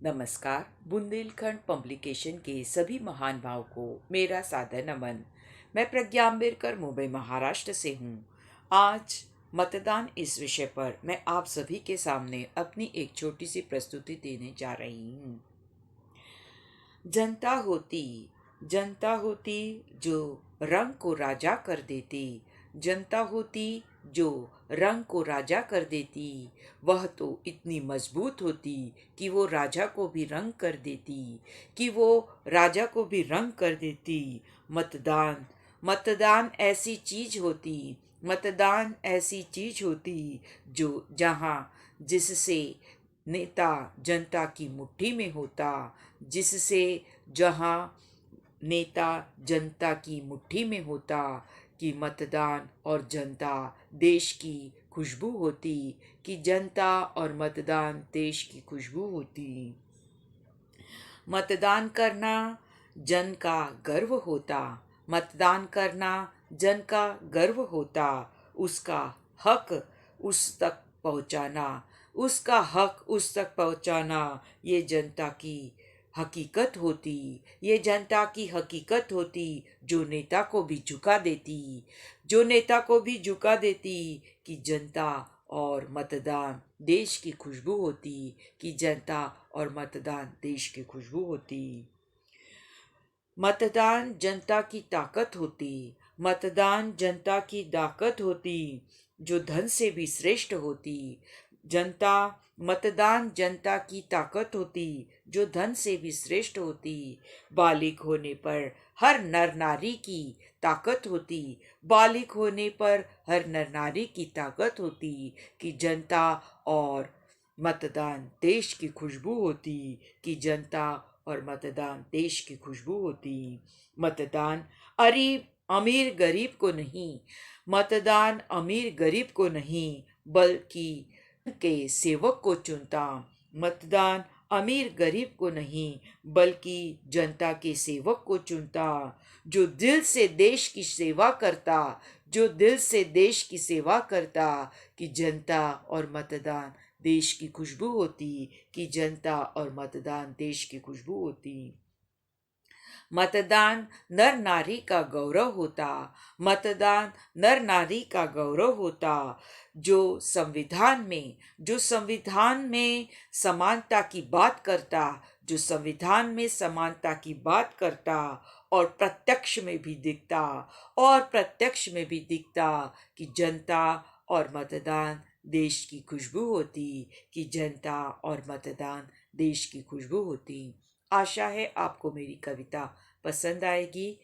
नमस्कार। बुंदेलखंड पब्लिकेशन के सभी महान भाव को मेरा सादर नमन। मैं प्रज्ञा अम्बेडकर मुंबई महाराष्ट्र से हूँ। आज मतदान इस विषय पर मैं आप सभी के सामने अपनी एक छोटी सी प्रस्तुति देने जा रही हूँ। जनता होती जो रंग को राजा कर देती। जनता होती जो रंग को राजा कर देती। वह तो इतनी मजबूत होती कि वो राजा को भी रंग कर देती। मतदान मतदान ऐसी चीज होती। मतदान ऐसी चीज होती जो जहाँ जिससे नेता जनता की मुट्ठी में होता। जिससे जहाँ नेता जनता की मुट्ठी में होता। कि मतदान और जनता देश की खुशबू होती। कि जनता और मतदान देश की खुशबू होती। मतदान करना जन का गर्व होता। मतदान करना जन का गर्व होता। उसका हक उस तक पहुंचाना उसका हक उस तक पहुंचाना ये जनता की हकीकत होती। ये जनता की हकीकत होती जो नेता को भी झुका देती। कि जनता और मतदान देश की खुशबू होती। कि जनता और मतदान देश की खुशबू होती। मतदान जनता की ताकत होती। मतदान जनता की ताकत होती जो धन से भी श्रेष्ठ होती। जनता मतदान जनता की ताकत होती जो धन से भी श्रेष्ठ होती। बालिग होने पर हर नर नारी की ताकत होती। बालिग होने पर हर नर नारी की ताकत होती। कि जनता और मतदान देश की खुशबू होती। कि जनता और मतदान देश की खुशबू होती। मतदान अमीर गरीब को नहीं। मतदान अमीर गरीब को नहीं बल्कि के सेवक को चुनता। मतदान अमीर गरीब को नहीं बल्कि जनता के सेवक को चुनता। जो दिल से देश की सेवा करता। जो दिल से देश की सेवा करता। कि जनता और मतदान देश की खुशबू होती। कि जनता और मतदान देश की खुशबू होती। मतदान नर नारी का गौरव होता। मतदान नर नारी का गौरव होता जो संविधान में समानता की बात करता। जो संविधान में समानता की बात करता और प्रत्यक्ष में भी दिखता। कि जनता और मतदान देश की खुशबू होती। कि जनता और मतदान देश की खुशबू होती। आशा है आपको मेरी कविता पसंद आएगी।